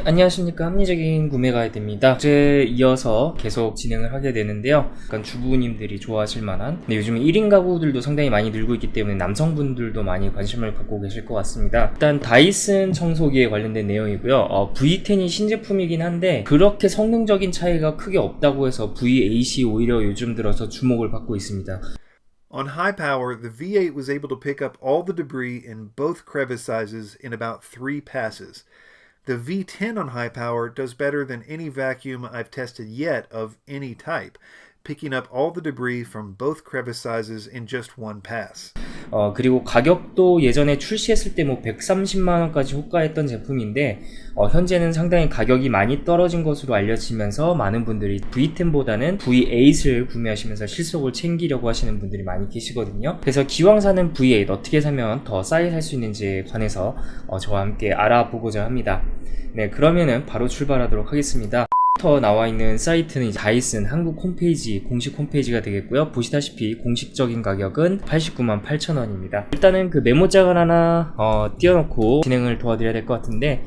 안녕하십니까. 합리적인 구매 가이드입니다. 어제 이어서 계속 진행을 하게 되는데요. 약간 주부님들이 좋아하실 만한, 근데 요즘에 1인 가구들도 상당히 많이 늘고 있기 때문에 남성분들도 많이 관심을 갖고 계실 것 같습니다. 일단 다이슨 청소기에 관련된 내용이고요. V10이 신제품이긴 한데 그렇게 성능적인 차이가 크게 없다고 해서 V8이 오히려 요즘 들어서 주목을 받고 있습니다. On high power, the V8 was able to pick up all the debris in both crevice sizes in about 3 passes. The V10 on high power does better than any vacuum I've tested yet of any type, picking up all the debris from both crevice sizes in just one pass. 그리고 가격도 예전에 출시했을 때 130만원까지 호가했던 제품인데 현재는 상당히 가격이 많이 떨어진 것으로 알려지면서 많은 분들이 V10보다는 V8을 구매하시면서 실속을 챙기려고 하시는 분들이 많이 계시거든요. 그래서 기왕 사는 V8 어떻게 사면 더 싸게 살 수 있는지에 관해서 저와 함께 알아보고자 합니다. 네, 그러면은 바로 출발하도록 하겠습니다. 나와 있는 사이트는 다이슨 한국 홈페이지, 공식 홈페이지가 되겠고요. 보시다시피 공식적인 가격은 898,000원입니다. 일단은 그 메모장을 하나 띄워놓고 진행을 도와드려야 될 것 같은데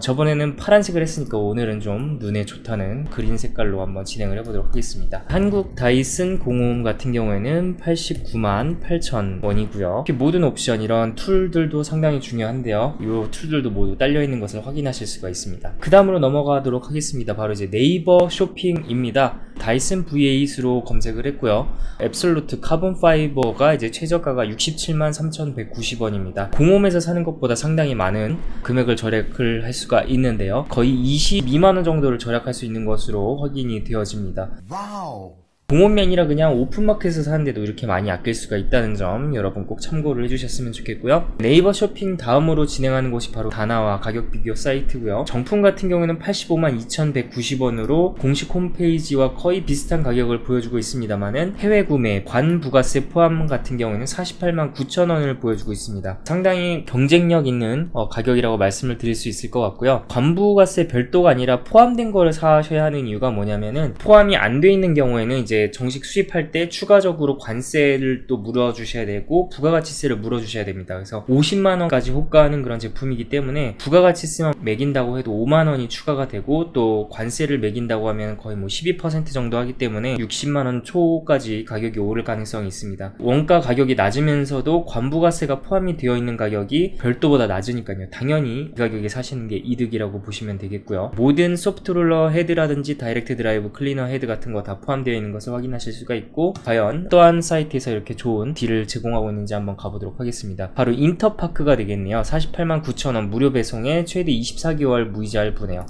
저번에는 파란색을 했으니까 오늘은 좀 눈에 좋다는 그린 색깔로 한번 진행을 해보도록 하겠습니다. 한국 다이슨 공홈 같은 경우에는 898,000원이고요. 모든 옵션, 이런 툴들도 상당히 중요한데요. 이 툴들도 모두 딸려있는 것을 확인하실 수가 있습니다. 그 다음으로 넘어가도록 하겠습니다. 바로 이제 네이버 쇼핑입니다. 다이슨 V8으로 검색을 했고요. 앱솔루트 카본 파이버가 이제 최저가가 673,190원입니다. 공홈에서 사는 것보다 상당히 많은 금액을 절약을 할 수가 있는데요. 거의 22만원 정도를 절약할 수 있는 것으로 확인이 되어집니다. 와우! 공홈이 아니라 그냥 오픈마켓에서 사는데도 이렇게 많이 아낄 수가 있다는 점 여러분 꼭 참고를 해주셨으면 좋겠고요. 네이버 쇼핑 다음으로 진행하는 곳이 바로 다나와 가격 비교 사이트고요. 정품 같은 경우에는 852,190원으로 공식 홈페이지와 거의 비슷한 가격을 보여주고 있습니다만은 해외 구매 관부가세 포함 같은 경우에는 489,000원을 보여주고 있습니다. 상당히 경쟁력 있는 가격이라고 말씀을 드릴 수 있을 것 같고요. 관부가세 별도가 아니라 포함된 거를 사셔야 하는 이유가 뭐냐면은 포함이 안 돼 있는 경우에는 이제 정식 수입할 때 추가적으로 관세를 또 물어주셔야 되고 부가가치세를 물어주셔야 됩니다. 그래서 50만원까지 호가하는 그런 제품이기 때문에 부가가치세만 매긴다고 해도 5만원이 추가가 되고 또 관세를 매긴다고 하면 거의 12% 정도 하기 때문에 60만원 초까지 가격이 오를 가능성이 있습니다. 원가 가격이 낮으면서도 관부가세가 포함이 되어 있는 가격이 별도보다 낮으니까요. 당연히 이 가격에 사시는 게 이득이라고 보시면 되겠고요. 모든 소프트롤러 헤드라든지 다이렉트 드라이브 클리너 헤드 같은 거 다 포함되어 있는 것을 확인하실 수가 있고, 과연 또한 사이트에서 이렇게 좋은 딜을 제공하고 있는지 한번 가보도록 하겠습니다. 바로 인터파크가 되겠네요. 489,000원 무료 배송에 최대 24개월 무이자 할부네요.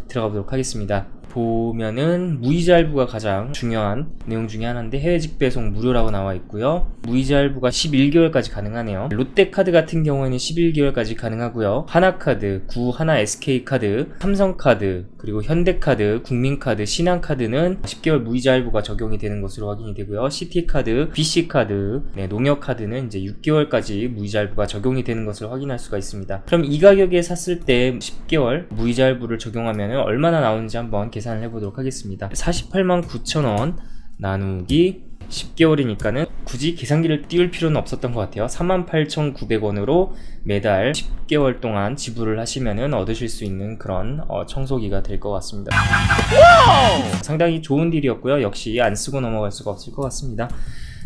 들어가 보도록 하겠습니다. 보면은 무이자 할부가 가장 중요한 내용 중에 하나인데 해외 직배송 무료라고 나와 있고요. 무이자 할부가 11개월까지 가능하네요. 롯데카드 같은 경우에는 11개월까지 가능하고요. 하나카드, 구하나 SK카드, 삼성카드, 그리고 현대카드, 국민카드, 신한카드는 10개월 무이자 할부가 적용이 되는 것으로 확인이 되고요. 시티카드, BC카드, 농협카드는 이제 6개월까지 무이자 할부가 적용이 되는 것을 확인할 수가 있습니다. 그럼 이 가격에 샀을 때 10개월 무이자 할부를 적용하면 얼마나 나오는지 한번 계산을 해보도록 하겠습니다. 489,000원 나누기 10개월이니까는 굳이 계산기를 띄울 필요는 없었던 것 같아요. 48,900원으로 매달 10개월 동안 지불을 하시면은 얻으실 수 있는 그런 청소기가 될 것 같습니다. 상당히 좋은 딜이었고요. 역시 안 쓰고 넘어갈 수가 없을 것 같습니다.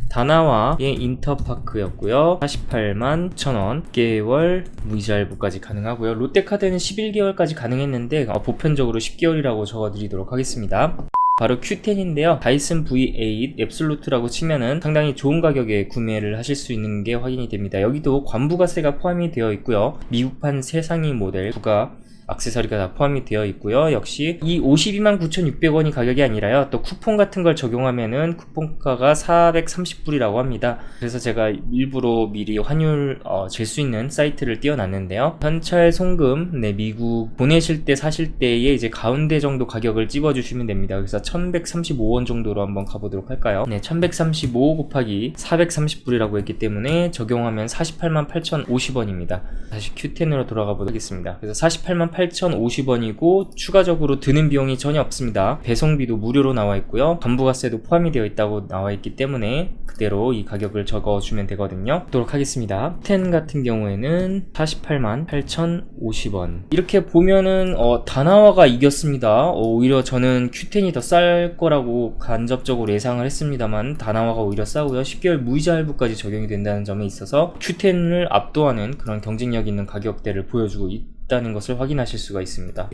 다나와의 인터파크였고요. 489,000원 6개월 무이자 할부까지 가능하고요. 롯데카드는 11개월까지 가능했는데 보편적으로 10개월이라고 적어드리도록 하겠습니다. 바로 Q10인데요. 다이슨 V8 앱솔루트라고 치면은 상당히 좋은 가격에 구매를 하실 수 있는 게 확인이 됩니다. 여기도 관부가세가 포함이 되어 있고요. 미국판 최상위 모델 부가 액세서리가 다 포함이 되어 있고요. 역시 이 529,600원이 가격이 아니라요. 또 쿠폰 같은 걸 적용하면은 쿠폰가가 430불이라고 합니다. 그래서 제가 일부러 미리 환율 잴 수 있는 사이트를 띄워놨는데요. 현찰 송금, 미국 보내실 때 사실 때에 이제 가운데 정도 가격을 찍어주시면 됩니다. 그래서 1135원 정도로 한번 가보도록 할까요? 1135 곱하기 430불이라고 했기 때문에 적용하면 488,050원입니다. 다시 Q10으로 돌아가 보도록 하겠습니다. 그래서 488,050 48,050원이고 추가적으로 드는 비용이 전혀 없습니다. 배송비도 무료로 나와 있고요. 관부가세도 포함이 되어 있다고 나와 있기 때문에 그대로 이 가격을 적어주면 되거든요. 보도록 하겠습니다. Q10 같은 경우에는 488,050원. 이렇게 보면은 다나와가 이겼습니다. 오히려 저는 Q10이 더 쌀 거라고 간접적으로 예상을 했습니다만 다나와가 오히려 싸고요. 10개월 무이자 할부까지 적용이 된다는 점에 있어서 Q10을 압도하는 그런 경쟁력 있는 가격대를 보여주고 있다는 것을 확인하실 수가 있습니다.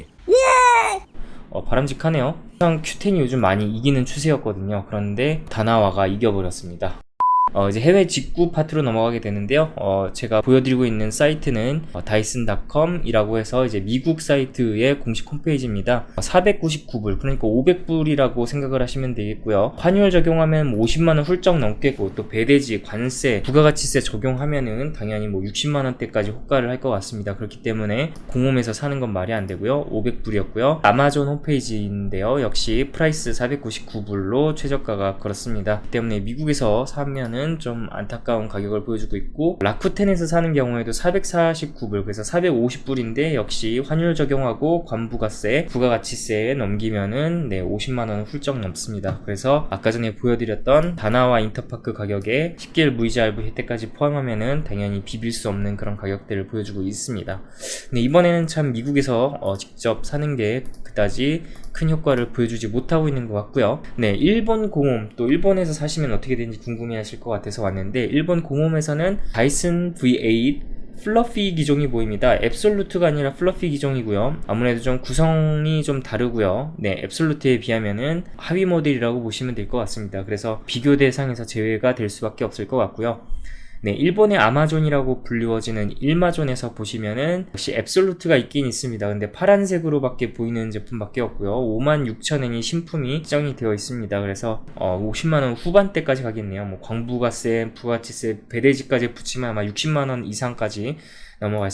바람직하네요. 항상 Q10이 요즘 많이 이기는 추세였거든요. 그런데 다나와가 이겨버렸습니다. 이제 해외 직구 파트로 넘어가게 되는데요. 제가 보여드리고 있는 사이트는 dyson.com 이라고 해서 이제 미국 사이트의 공식 홈페이지입니다. 499불, 그러니까 500불이라고 생각을 하시면 되겠고요. 환율 적용하면 50만원 훌쩍 넘겠고, 또 배대지, 관세, 부가가치세 적용하면은 당연히 60만원대까지 호가를 할 것 같습니다. 그렇기 때문에 공홈에서 사는 건 말이 안 되고요. 500불이었고요. 아마존 홈페이지인데요. 역시 프라이스 499불로 최저가가 그렇습니다. 때문에 미국에서 사면은 좀 안타까운 가격을 보여주고 있고, 라쿠텐에서 사는 경우에도 449불, 그래서 450불인데 역시 환율 적용하고 관부가세, 부가가치세에 넘기면은 50만원은 훌쩍 넘습니다. 그래서 아까 전에 보여드렸던 다나와 인터파크 가격에 10개월 무이자 할부 혜택까지 포함하면은 당연히 비빌 수 없는 그런 가격대를 보여주고 있습니다. 근데 이번에는 참 미국에서 직접 사는 게 그다지 큰 효과를 보여주지 못하고 있는 것 같고요. 일본 공홈, 또 일본에서 사시면 어떻게 되는지 궁금해 하실 것 같아서 왔는데, 일본 공홈에서는 다이슨 V8 플러피 기종이 보입니다. 앱솔루트가 아니라 플러피 기종이고요. 아무래도 좀 구성이 좀 다르고요. 앱솔루트에 비하면은 하위 모델이라고 보시면 될 것 같습니다. 그래서 비교 대상에서 제외가 될 수밖에 없을 것 같고요. 일본의 아마존이라고 불리워지는 일마존에서 보시면은 역시 앱솔루트가 있긴 있습니다. 근데 파란색으로 밖에 보이는 제품밖에 없고요. 56,000엔이 신품이 책정이 되어 있습니다. 그래서 50만원 후반대까지 가겠네요. 광부가세, 부가치세, 배대지까지 붙이면 아마 60만원 이상까지 넘어갈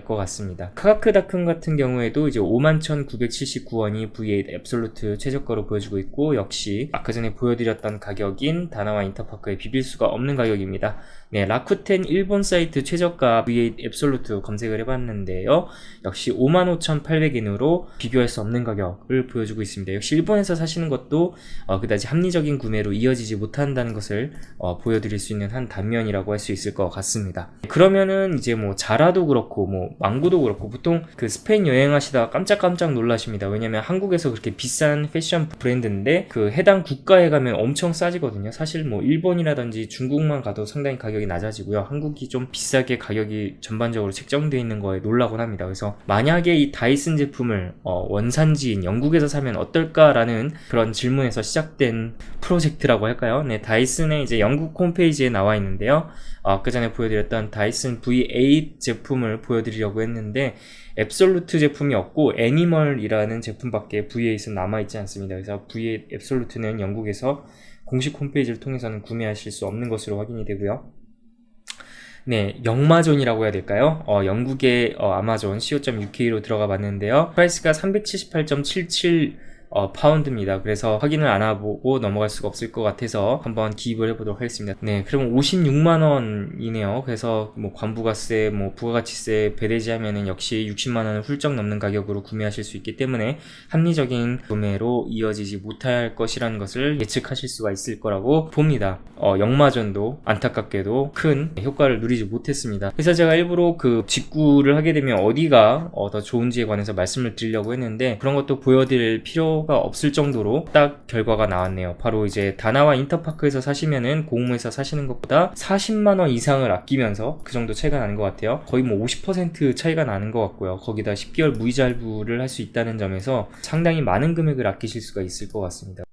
것 같습니다. 카가크다큰 같은 경우에도 이제 51,979원이 V8 앱솔루트 최저가로 보여주고 있고, 역시 아까 전에 보여드렸던 가격인 다나와 인터파크에 비빌 수가 없는 가격입니다. 라쿠텐 일본 사이트 최저가 V8 앱솔루트 검색을 해봤는데요. 역시 55,800엔으로 비교할 수 없는 가격을 보여주고 있습니다. 역시 일본에서 사시는 것도 그다지 합리적인 구매로 이어지지 못한다는 것을 보여드릴 수 있는 한 단면이라고 할 수 있을 것 같습니다. 그러면은 이제 자라도 그렇고 망고도 그렇고 보통 그 스페인 여행하시다가 깜짝깜짝 놀라십니다. 왜냐면 한국에서 그렇게 비싼 패션 브랜드인데 그 해당 국가에 가면 엄청 싸지거든요. 사실 일본이라든지 중국만 가도 상당히 가격이 낮아지고요. 한국이 좀 비싸게 가격이 전반적으로 책정되어 있는 거에 놀라곤 합니다. 그래서 만약에 이 다이슨 제품을 원산지인 영국에서 사면 어떨까라는 그런 질문에서 시작된 프로젝트라고 할까요? 다이슨의 이제 영국 홈페이지에 나와 있는데요. 아까 전에 보여드렸던 다이슨 V8 제품을 보여드리려고 했는데 앱솔루트 제품이 없고 애니멀이라는 제품밖에 V8은 남아있지 않습니다. 그래서 V8 앱솔루트는 영국에서 공식 홈페이지를 통해서는 구매하실 수 없는 것으로 확인이 되고요. 영마존이라고 해야 될까요? 영국의 아마존 co.uk로 들어가 봤는데요. 프라이스가 378.77 파운드입니다. 그래서 확인을 안 해보고 넘어갈 수가 없을 것 같아서 한번 기입을 해보도록 하겠습니다. 그럼 56만원이네요. 그래서 관부가세, 부가가치세, 배대지 하면은 역시 60만원을 훌쩍 넘는 가격으로 구매하실 수 있기 때문에 합리적인 구매로 이어지지 못할 것이라는 것을 예측하실 수가 있을 거라고 봅니다. 영마전도 안타깝게도 큰 효과를 누리지 못했습니다. 그래서 제가 일부러 그 직구를 하게 되면 어디가 더 좋은지에 관해서 말씀을 드리려고 했는데, 그런 것도 보여드릴 필요가 없을 정도로 딱 결과가 나왔네요. 바로 이제 다나와 인터파크에서 사시면은 공홈에서 사시는 것보다 40만원 이상을 아끼면서 그 정도 차이가 나는 것 같아요. 거의 50% 차이가 나는 것 같고요. 거기다 10개월 무이자 할부를 할 수 있다는 점에서 상당히 많은 금액을 아끼실 수가 있을 것 같습니다.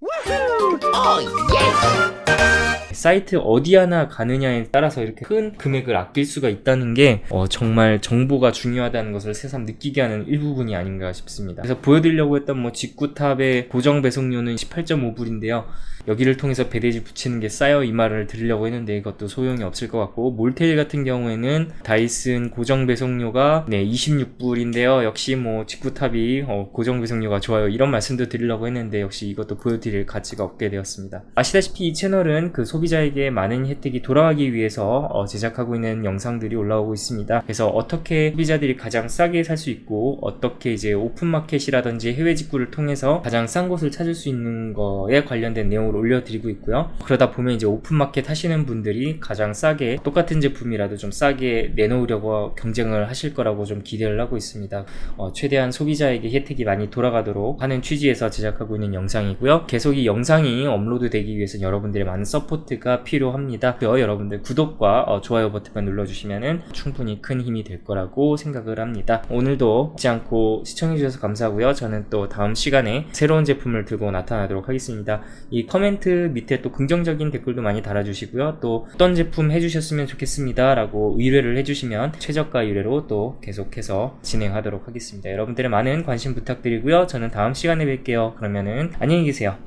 사이트 어디 하나 가느냐에 따라서 이렇게 큰 금액을 아낄 수가 있다는 게 정말 정보가 중요하다는 것을 새삼 느끼게 하는 일부분이 아닌가 싶습니다. 그래서 보여드리려고 했던 직구탑의 고정 배송료는 18.5불인데요. 여기를 통해서 배대지 붙이는 게 싸요, 이 말을 드리려고 했는데 이것도 소용이 없을 것 같고, 몰테일 같은 경우에는 다이슨 고정 배송료가 26불인데요. 역시 직구탑이 고정 배송료가 좋아요, 이런 말씀도 드리려고 했는데 역시 이것도 보여드릴 가치가 없게 되었습니다. 아시다시피 이 채널은 그 소비 소비자에게 많은 혜택이 돌아가기 위해서 제작하고 있는 영상들이 올라오고 있습니다. 그래서 어떻게 소비자들이 가장 싸게 살 수 있고 어떻게 이제 오픈마켓이라든지 해외 직구를 통해서 가장 싼 곳을 찾을 수 있는 거에 관련된 내용을 올려드리고 있고요. 그러다 보면 이제 오픈마켓 하시는 분들이 가장 싸게 똑같은 제품이라도 좀 싸게 내놓으려고 경쟁을 하실 거라고 좀 기대를 하고 있습니다. 최대한 소비자에게 혜택이 많이 돌아가도록 하는 취지에서 제작하고 있는 영상이고요. 계속 이 영상이 업로드 되기 위해서 여러분들의 많은 서포트가 필요합니다. 그래서 여러분들 구독과 좋아요 버튼만 눌러주시면 충분히 큰 힘이 될 거라고 생각을 합니다. 오늘도 잊지 않고 시청해주셔서 감사하고요. 저는 또 다음 시간에 새로운 제품을 들고 나타나도록 하겠습니다. 이 코멘트 밑에 또 긍정적인 댓글도 많이 달아주시고요. 또 어떤 제품 해주셨으면 좋겠습니다 라고 의뢰를 해주시면 최저가 의뢰로 또 계속해서 진행하도록 하겠습니다. 여러분들의 많은 관심 부탁드리고요. 저는 다음 시간에 뵐게요. 그러면은 안녕히 계세요.